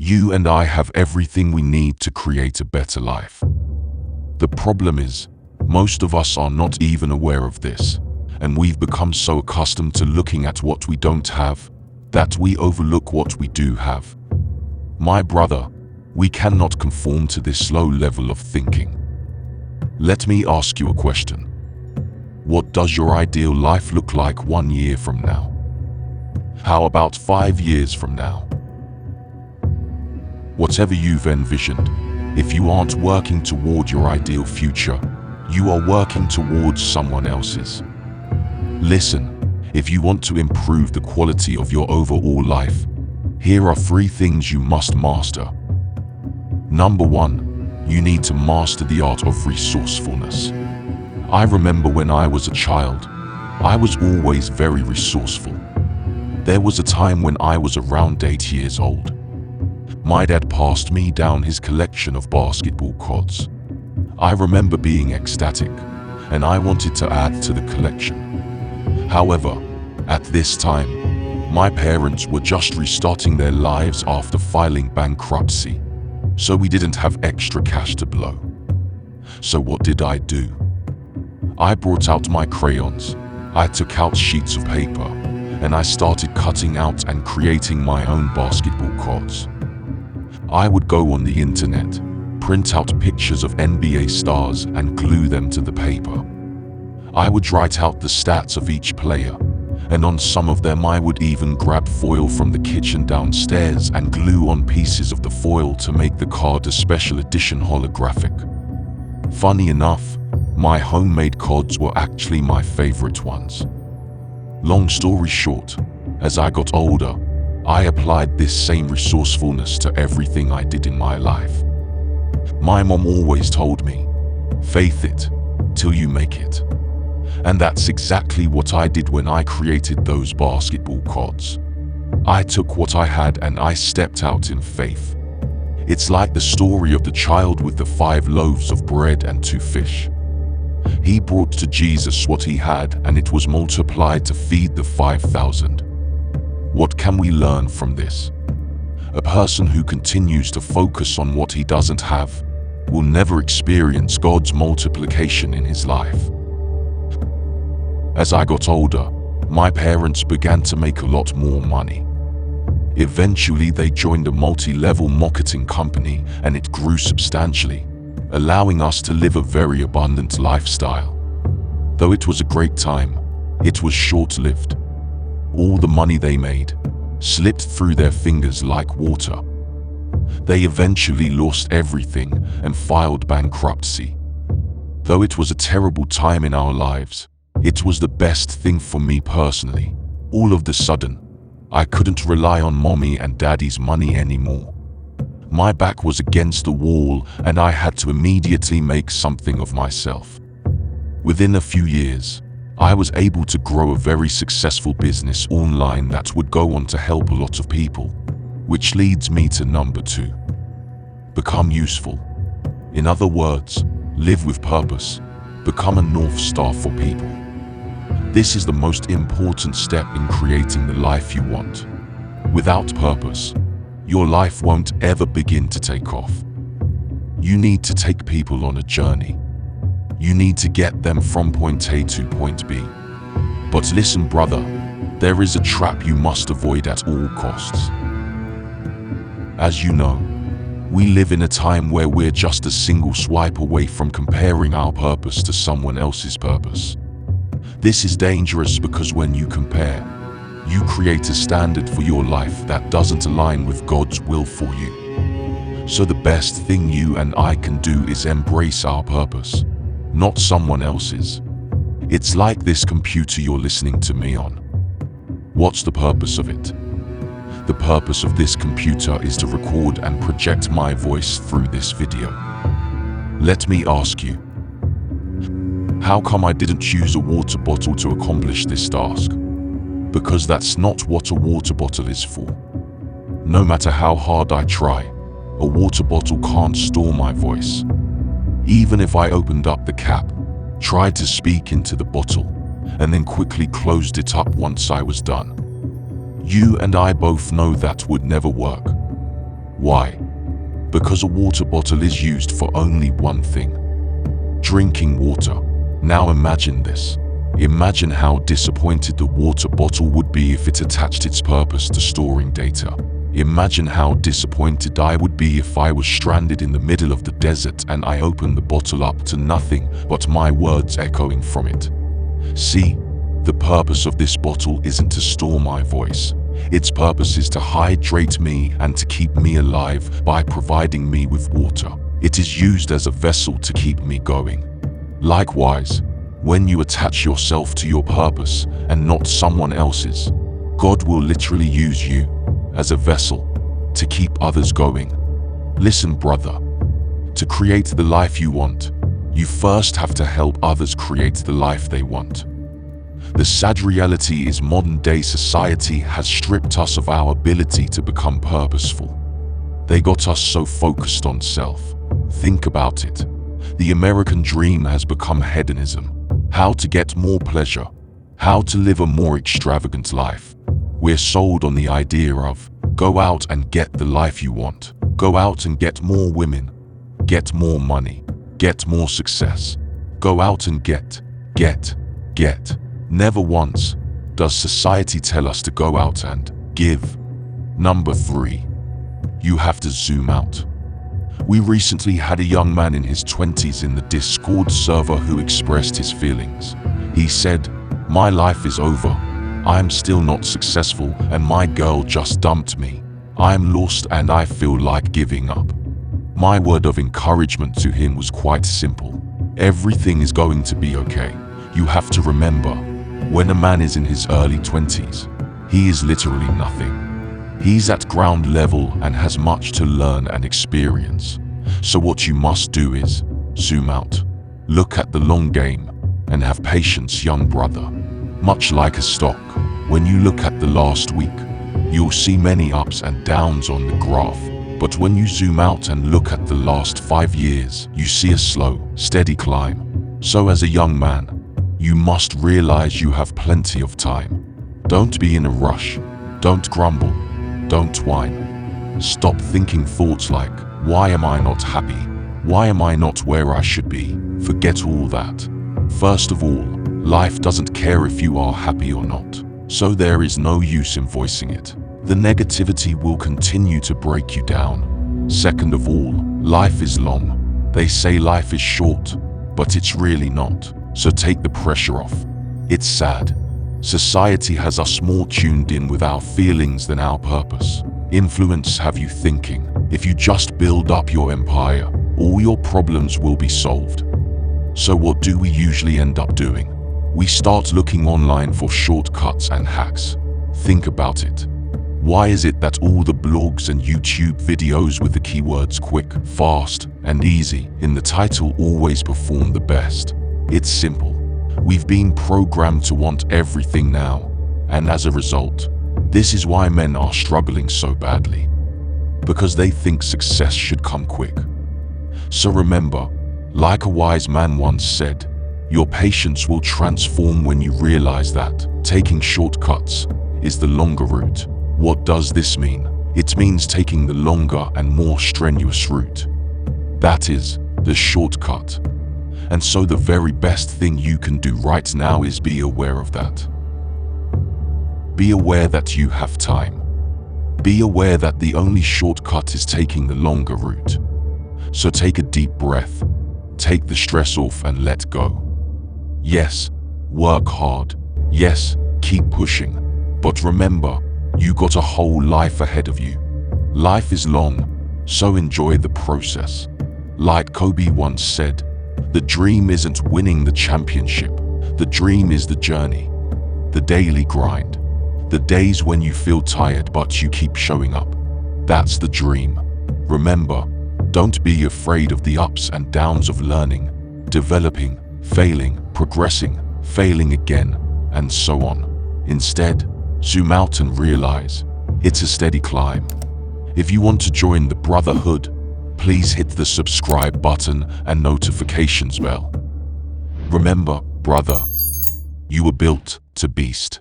You and I have everything we need to create a better life. The problem is, most of us are not even aware of this, and we've become so accustomed to looking at what we don't have that we overlook what we do have. My brother, we cannot conform to this low level of thinking. Let me ask you a question. What does your ideal life look like 1 year from now? How about 5 years from now? Whatever you've envisioned, if you aren't working toward your ideal future, you are working towards someone else's. Listen, if you want to improve the quality of your overall life, here are 3 things you must master. Number 1, you need to master the art of resourcefulness. I remember when I was a child, I was always very resourceful. There was a time when I was around 8 years old. My dad passed me down his collection of basketball cards. I remember being ecstatic, and I wanted to add to the collection. However, at this time, my parents were just restarting their lives after filing bankruptcy, so we didn't have extra cash to blow. So what did I do? I brought out my crayons, I took out sheets of paper, and I started cutting out and creating my own basketball cards. I would go on the internet, print out pictures of NBA stars and glue them to the paper. I would write out the stats of each player, and on some of them I would even grab foil from the kitchen downstairs and glue on pieces of the foil to make the card a special edition holographic. Funny enough, my homemade cards were actually my favorite ones. Long story short, as I got older, I applied this same resourcefulness to everything I did in my life. My mom always told me, faith it till you make it. And that's exactly what I did when I created those basketball cards. I took what I had and I stepped out in faith. It's like the story of the child with the 5 loaves of bread and 2 fish. He brought to Jesus what he had and it was multiplied to feed the 5,000. What can we learn from this? A person who continues to focus on what he doesn't have will never experience God's multiplication in his life. As I got older, my parents began to make a lot more money. Eventually, they joined a multi-level marketing company and it grew substantially, allowing us to live a very abundant lifestyle. Though it was a great time, it was short-lived. All the money they made slipped through their fingers like water. They eventually lost everything and filed bankruptcy. Though it was a terrible time in our lives, it was the best thing for me personally. All of the sudden, I couldn't rely on mommy and daddy's money anymore. My back was against the wall and I had to immediately make something of myself. Within a few years, I was able to grow a very successful business online that would go on to help a lot of people, which leads me to number 2. Become useful. In other words, live with purpose. Become a North Star for people. This is the most important step in creating the life you want. Without purpose, your life won't ever begin to take off. You need to take people on a journey. You need to get them from point A to point B. But listen, brother, there is a trap you must avoid at all costs. As you know, we live in a time where we're just a single swipe away from comparing our purpose to someone else's purpose. This is dangerous because when you compare, you create a standard for your life that doesn't align with God's will for you. So the best thing you and I can do is embrace our purpose, not someone else's. It's like this computer you're listening to me on. What's the purpose of it? The purpose of this computer is to record and project my voice through this video. Let me ask you, how come I didn't use a water bottle to accomplish this task? Because that's not what a water bottle is for. No matter how hard I try, a water bottle can't store my voice. Even if I opened up the cap, tried to speak into the bottle, and then quickly closed it up once I was done, you and I both know that would never work. Why? Because a water bottle is used for only one thing: drinking water. Now imagine this. Imagine how disappointed the water bottle would be if it attached its purpose to storing data. Imagine how disappointed I would be if I was stranded in the middle of the desert and I opened the bottle up to nothing but my words echoing from it. See, the purpose of this bottle isn't to store my voice. Its purpose is to hydrate me and to keep me alive by providing me with water. It is used as a vessel to keep me going. Likewise, when you attach yourself to your purpose and not someone else's, God will literally use you as a vessel to keep others going. Listen, brother, to create the life you want, you first have to help others create the life they want. The sad reality is modern-day society has stripped us of our ability to become purposeful. They got us so focused on self. Think about it. The American dream has become hedonism. How to get more pleasure. How to live a more extravagant life. We're sold on the idea of go out and get the life you want. Go out and get more women. Get more money. Get more success. Go out and get. Never once does society tell us to go out and give. Number 3. You have to zoom out. We recently had a young man in his 20s in the Discord server who expressed his feelings. He said, "My life is over. I'm still not successful and my girl just dumped me. I'm lost and I feel like giving up." My word of encouragement to him was quite simple. Everything is going to be okay. You have to remember, when a man is in his early 20s, he is literally nothing. He's at ground level and has much to learn and experience. So what you must do is zoom out. Look at the long game and have patience, young brother. Much like a stock, when you look at the last week, you'll see many ups and downs on the graph. But when you zoom out and look at the last 5 years, you see a slow, steady climb. So as a young man, you must realize you have plenty of time. Don't be in a rush. Don't grumble. Don't whine. Stop thinking thoughts like, why am I not happy? Why am I not where I should be? Forget all that. First of all, life doesn't care if you are happy or not. So there is no use in voicing it. The negativity will continue to break you down. Second of all, life is long. They say life is short, but it's really not. So take the pressure off. It's sad. Society has us more tuned in with our feelings than our purpose. Influence have you thinking, if you just build up your empire, all your problems will be solved. So what do we usually end up doing? We start looking online for shortcuts and hacks. Think about it. Why is it that all the blogs and YouTube videos with the keywords quick, fast, and easy in the title always perform the best? It's simple. We've been programmed to want everything now, and as a result, this is why men are struggling so badly. Because they think success should come quick. So remember, like a wise man once said, your patience will transform when you realize that taking shortcuts is the longer route. What does this mean? It means taking the longer and more strenuous route. That is, the shortcut. And so the very best thing you can do right now is be aware of that. Be aware that you have time. Be aware that the only shortcut is taking the longer route. So take a deep breath, take the stress off and let go. Yes, work hard. Yes, keep pushing. But remember, you got a whole life ahead of you. Life is long, so enjoy the process. Like Kobe once said, the dream isn't winning the championship. The dream is the journey, the daily grind, the days when you feel tired but you keep showing up. That's the dream. Remember, don't be afraid of the ups and downs of learning, developing, failing, progressing, failing again, and so on. Instead, zoom out and realize it's a steady climb. If you want to join the brotherhood, please hit the subscribe button and notifications bell. Remember, brother, you were built to beast.